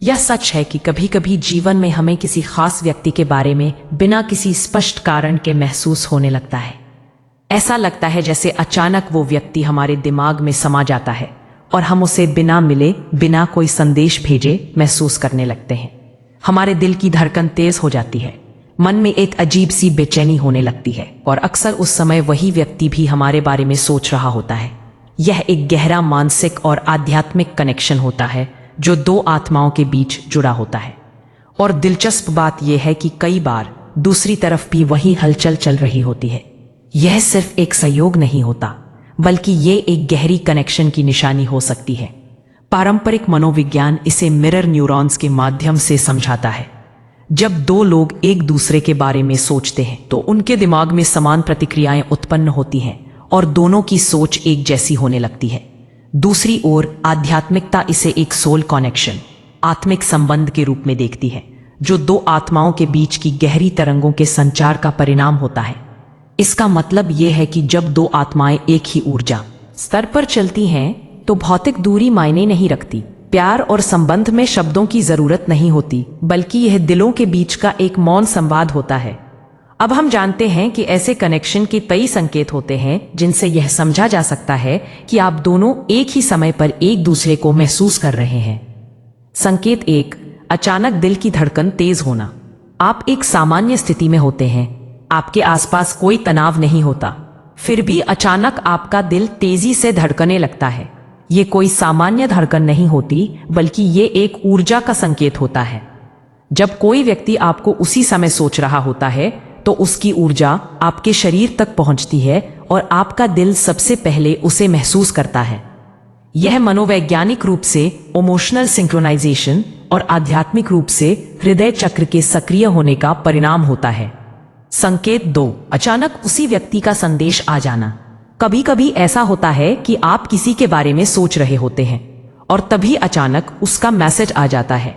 यह सच है कि कभी कभी जीवन में हमें किसी खास व्यक्ति के बारे में बिना किसी स्पष्ट कारण के महसूस होने लगता है। ऐसा लगता है जैसे अचानक वो व्यक्ति हमारे दिमाग में समा जाता है और हम उसे बिना मिले, बिना कोई संदेश भेजे महसूस करने लगते हैं। हमारे दिल की धड़कन तेज हो जाती है, मन में एक अजीब सी बेचैनी होने लगती है और अक्सर उस समय वही व्यक्ति भी हमारे बारे में सोच रहा होता है। यह एक गहरा मानसिक और आध्यात्मिक कनेक्शन होता है जो दो आत्माओं के बीच जुड़ा होता है। और दिलचस्प बात यह है कि कई बार दूसरी तरफ भी वही हलचल चल रही होती है। यह सिर्फ एक संयोग नहीं होता, बल्कि ये एक गहरी कनेक्शन की निशानी हो सकती है। पारंपरिक मनोविज्ञान इसे मिरर न्यूरॉन्स के माध्यम से समझाता है। जब दो लोग एक दूसरे के बारे में सोचते हैं तो उनके दिमाग में समान प्रतिक्रियाएं उत्पन्न होती हैं और दोनों की सोच एक जैसी होने लगती है। दूसरी ओर आध्यात्मिकता इसे एक सोल कनेक्शन, आत्मिक संबंध के रूप में देखती है, जो दो आत्माओं के बीच की गहरी तरंगों के संचार का परिणाम होता है। इसका मतलब यह है कि जब दो आत्माएं एक ही ऊर्जा स्तर पर चलती हैं तो भौतिक दूरी मायने नहीं रखती। प्यार और संबंध में शब्दों की जरूरत नहीं होती, बल्कि यह दिलों के बीच का एक मौन संवाद होता है। अब हम जानते हैं कि ऐसे कनेक्शन के कई संकेत होते हैं जिनसे यह समझा जा सकता है कि आप दोनों एक ही समय पर एक दूसरे को महसूस कर रहे हैं। संकेत 1, अचानक दिल की धड़कन तेज होना। आप एक सामान्य स्थिति में होते हैं, आपके आसपास कोई तनाव नहीं होता, फिर भी अचानक आपका दिल तेजी से धड़कने लगता है। ये कोई सामान्य धड़कन नहीं होती, बल्कि ये एक ऊर्जा का संकेत होता है। जब कोई व्यक्ति आपको उसी समय सोच रहा होता है तो उसकी ऊर्जा आपके शरीर तक पहुंचती है और आपका दिल सबसे पहले उसे महसूस करता है। यह मनोवैज्ञानिक रूप से इमोशनल सिंक्रोनाइजेशन और आध्यात्मिक रूप से हृदय चक्र के सक्रिय होने का परिणाम होता है। संकेत 2, अचानक उसी व्यक्ति का संदेश आ जाना। कभी कभी ऐसा होता है कि आप किसी के बारे में सोच रहे होते हैं और तभी अचानक उसका मैसेज आ जाता है।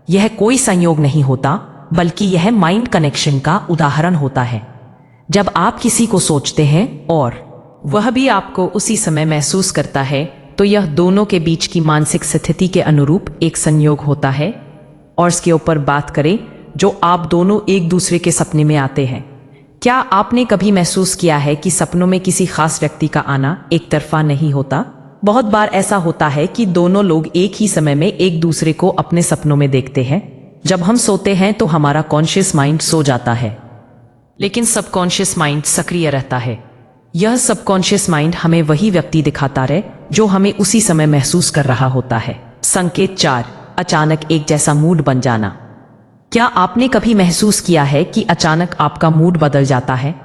यह कोई संयोग नहीं होता, बल्कि यह माइंड कनेक्शन का उदाहरण होता है। जब आप किसी को सोचते हैं और वह भी आपको उसी समय महसूस करता है, तो यह दोनों के बीच की मानसिक स्थिति के अनुरूप एक संयोग होता है। और इसके ऊपर बात करें, जो आप दोनों एक दूसरे के सपने में आते हैं। क्या आपने कभी महसूस किया है कि सपनों में किसी खास व्यक्ति का आना एक तरफा नहीं होता? बहुत बार ऐसा होता है कि दोनों लोग एक ही समय में एक दूसरे को अपने सपनों में देखते हैं। जब हम सोते हैं तो हमारा कॉन्शियस माइंड सो जाता है, लेकिन सबकॉन्शियस माइंड सक्रिय रहता है। यह सबकॉन्शियस माइंड हमें वही व्यक्ति दिखाता रहे जो हमें उसी समय महसूस कर रहा होता है। संकेत 4, अचानक एक जैसा मूड बन जाना। क्या आपने कभी महसूस किया है कि अचानक आपका मूड बदल जाता है?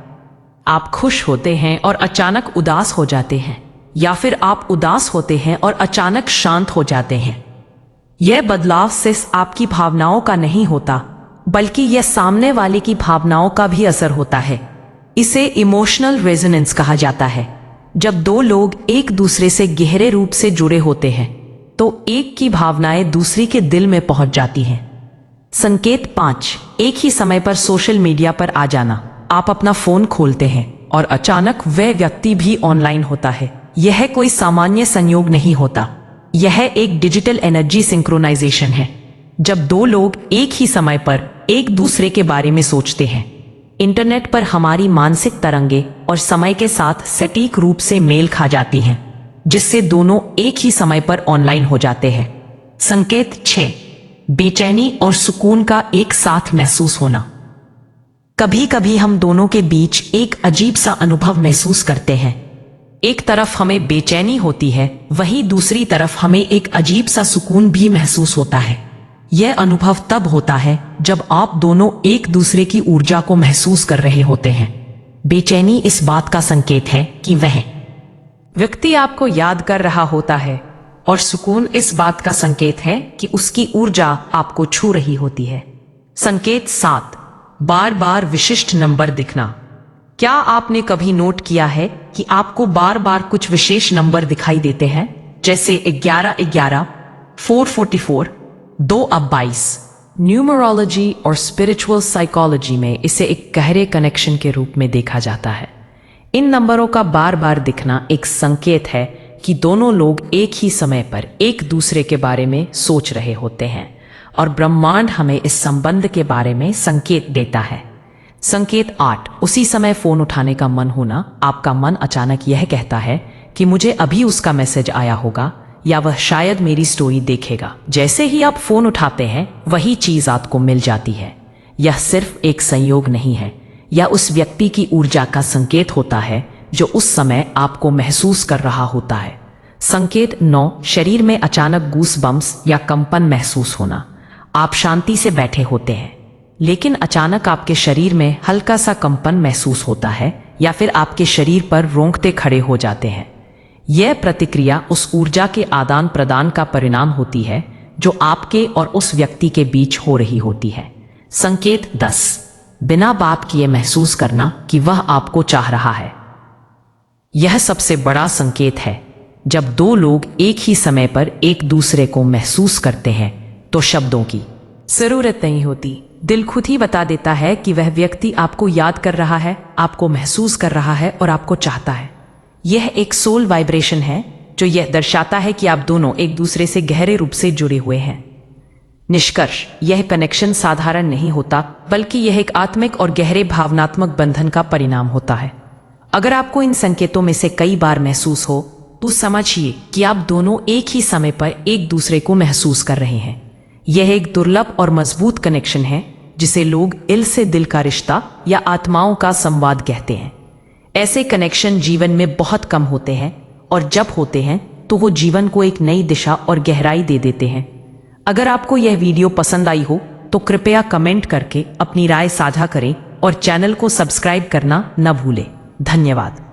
आप खुश होते हैं और अचानक उदास हो जाते हैं, या फिर आप उदास होते हैं और अचानक शांत हो जाते हैं। यह बदलाव सिर्फ आपकी भावनाओं का नहीं होता, बल्कि यह सामने वाले की भावनाओं का भी असर होता है। इसे इमोशनल रेजोनेंस कहा जाता है। जब दो लोग एक दूसरे से गहरे रूप से जुड़े होते हैं तो एक की भावनाएं दूसरी के दिल में पहुंच जाती हैं। संकेत 5, एक ही समय पर सोशल मीडिया पर आ जाना। आप अपना फोन खोलते हैं और अचानक वह व्यक्ति भी ऑनलाइन होता है। यह कोई सामान्य संयोग नहीं होता, यह एक डिजिटल एनर्जी सिंक्रोनाइजेशन है। जब दो लोग एक ही समय पर एक दूसरे के बारे में सोचते हैं, इंटरनेट पर हमारी मानसिक तरंगे और समय के साथ सटीक रूप से मेल खा जाती हैं, जिससे दोनों एक ही समय पर ऑनलाइन हो जाते हैं। संकेत 6, बेचैनी और सुकून का एक साथ महसूस होना। कभी कभी हम दोनों के बीच एक अजीब सा अनुभव महसूस करते हैं। एक तरफ हमें बेचैनी होती है, वहीं दूसरी तरफ हमें एक अजीब सा सुकून भी महसूस होता है। यह अनुभव तब होता है जब आप दोनों एक दूसरे की ऊर्जा को महसूस कर रहे होते हैं। बेचैनी इस बात का संकेत है कि वह व्यक्ति आपको याद कर रहा होता है, और सुकून इस बात का संकेत है कि उसकी ऊर्जा आपको छू रही होती है। संकेत 7, बार बार विशिष्ट नंबर दिखना। क्या आपने कभी नोट किया है कि आपको बार बार कुछ विशेष नंबर दिखाई देते हैं, जैसे 11-11, 444, 2-22? न्यूमरोलॉजी और स्पिरिचुअल साइकोलॉजी में इसे एक गहरे कनेक्शन के रूप में देखा जाता है। इन नंबरों का बार बार दिखना एक संकेत है कि दोनों लोग एक ही समय पर एक दूसरे के बारे में सोच रहे होते हैं और ब्रह्मांड हमें इस संबंध के बारे में संकेत देता है। संकेत 8, उसी समय फोन उठाने का मन होना। आपका मन अचानक यह कहता है कि मुझे अभी उसका मैसेज आया होगा या वह शायद मेरी स्टोरी देखेगा। जैसे ही आप फोन उठाते हैं वही चीज आपको मिल जाती है। यह सिर्फ एक संयोग नहीं है, यह उस व्यक्ति की ऊर्जा का संकेत होता है जो उस समय आपको महसूस कर रहा होता है। संकेत 9, शरीर में अचानक गूस बम्स या कंपन महसूस होना। आप शांति से बैठे होते हैं लेकिन अचानक आपके शरीर में हल्का सा कंपन महसूस होता है या फिर आपके शरीर पर रोंगटे खड़े हो जाते हैं। यह प्रतिक्रिया उस ऊर्जा के आदान प्रदान का परिणाम होती है जो आपके और उस व्यक्ति के बीच हो रही होती है। संकेत 10, बिना बात किए महसूस करना कि वह आपको चाह रहा है। यह सबसे बड़ा संकेत है। जब दो लोग एक ही समय पर एक दूसरे को महसूस करते हैं तो शब्दों की जरूरत नहीं होती। दिल खुद ही बता देता है कि वह व्यक्ति आपको याद कर रहा है, आपको महसूस कर रहा है और आपको चाहता है। यह एक सोल वाइब्रेशन है जो यह दर्शाता है कि आप दोनों एक दूसरे से गहरे रूप से जुड़े हुए हैं। निष्कर्ष, यह कनेक्शन साधारण नहीं होता बल्कि यह एक आत्मिक और गहरे भावनात्मक बंधन का परिणाम होता है। अगर आपको इन संकेतों में से कई बार महसूस हो तो समझिए कि आप दोनों एक ही समय पर एक दूसरे को महसूस कर रहे हैं। यह एक दुर्लभ और मजबूत कनेक्शन है जिसे लोग दिल से दिल का रिश्ता या आत्माओं का संवाद कहते हैं। ऐसे कनेक्शन जीवन में बहुत कम होते हैं और जब होते हैं तो वो जीवन को एक नई दिशा और गहराई दे देते हैं। अगर आपको यह वीडियो पसंद आई हो तो कृपया कमेंट करके अपनी राय साझा करें और चैनल को सब्सक्राइब करना न भूलें। धन्यवाद।